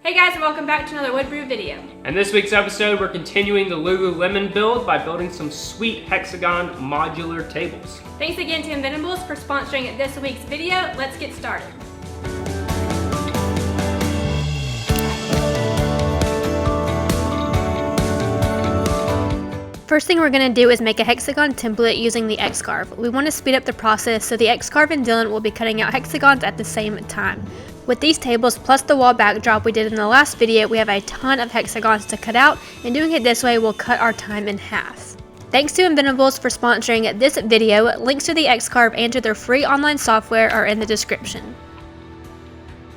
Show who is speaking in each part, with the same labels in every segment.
Speaker 1: Hey guys, and welcome back to another Woodbrew video.
Speaker 2: In this week's episode, we're continuing the Lululemon build by building some sweet Hexagon modular tables.
Speaker 1: Thanks again to Inventables for sponsoring this week's video. Let's get started. First thing we're going to do is make a Hexagon template using the x-carve. We want to speed up the process, so the x-carve and Dylan will be cutting out hexagons at the same time. With these tables plus the wall backdrop we did in the last video, we have a ton of hexagons to cut out, and doing it this way will cut our time in half. Thanks to Inventables for sponsoring this video. Links to the x-carve and to their free online software are in the description.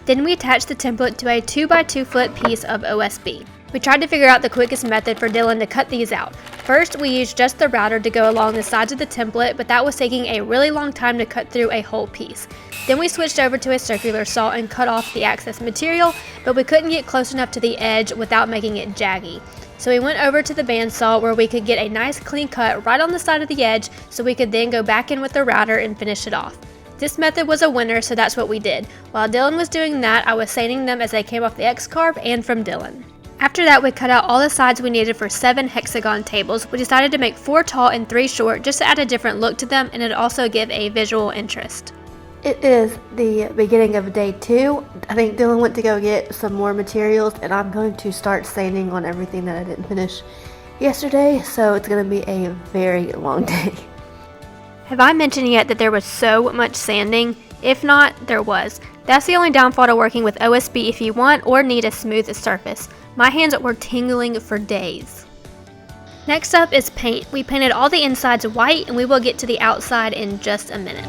Speaker 1: Then we attach the template to a 2x2 foot piece of OSB. We tried to figure out the quickest method for Dylan to cut these out. First, we used just the router to go along the sides of the template, but that was taking a really long time to cut through a whole piece. Then we switched over to a circular saw and cut off the excess material, but we couldn't get close enough to the edge without making it jaggy. So we went over to the bandsaw where we could get a nice clean cut right on the side of the edge, so we could then go back in with the router and finish it off. This method was a winner, so that's what we did. While Dylan was doing that, I was sanding them as they came off the x-carve and from Dylan. After that, we cut out all the sides we needed for 7 hexagon tables. We decided to make 4 tall and 3 short just to add a different look to them, and it also give a visual interest.
Speaker 3: It is the beginning of day 2. I think Dylan went to go get some more materials, and I'm going to start sanding on everything that I didn't finish yesterday, so it's going to be a very long day.
Speaker 1: Have I mentioned yet that there was so much sanding? If not, there was. That's the only downfall to working with OSB if you want or need a smooth surface. My hands were tingling for days. Next up is paint. We painted all the insides white, and we will get to the outside in just a minute.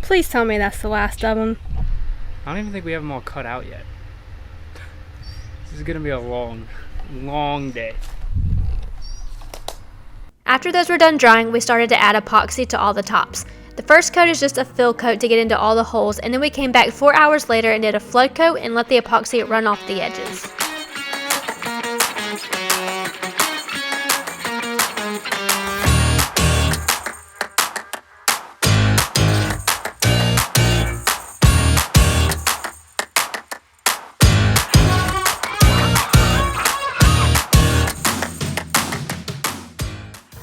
Speaker 1: Please tell me that's the last of them.
Speaker 2: I don't even think we have them all cut out yet. This is gonna be a long day.
Speaker 1: After those were done drying, we started to add epoxy to all the tops. The first coat is just a fill coat to get into all the holes, and then we came back 4 hours later and did a flood coat and let the epoxy run off the edges.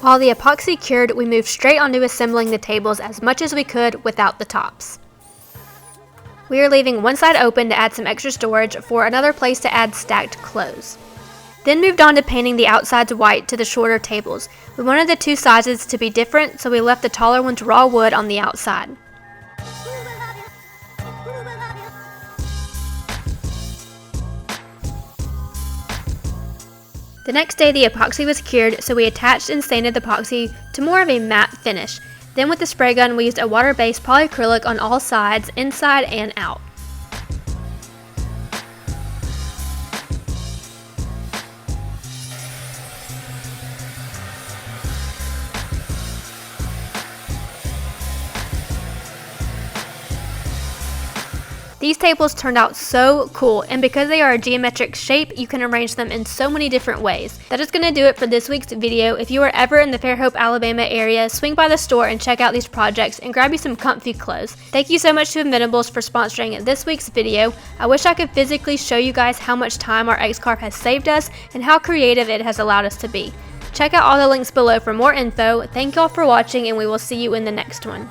Speaker 1: While the epoxy cured, we moved straight onto assembling the tables as much as we could without the tops. We are leaving one side open to add some extra storage for another place to add stacked clothes. Then moved on to painting the outsides white to the shorter tables. We wanted the 2 sizes to be different, so we left the taller ones raw wood on the outside. The next day the epoxy was cured, so we attached and sanded the epoxy to more of a matte finish. Then with the spray gun we used a water-based polyacrylic on all sides, inside and out. These tables turned out so cool, and because they are a geometric shape, you can arrange them in so many different ways. That is going to do it for this week's video. If you are ever in the Fairhope, Alabama area, swing by the store and check out these projects and grab you some comfy clothes. Thank you so much to Inventables for sponsoring this week's video. I wish I could physically show you guys how much time our x-carve has saved us and how creative it has allowed us to be. Check out all the links below for more info. Thank y'all for watching, and we will see you in the next one.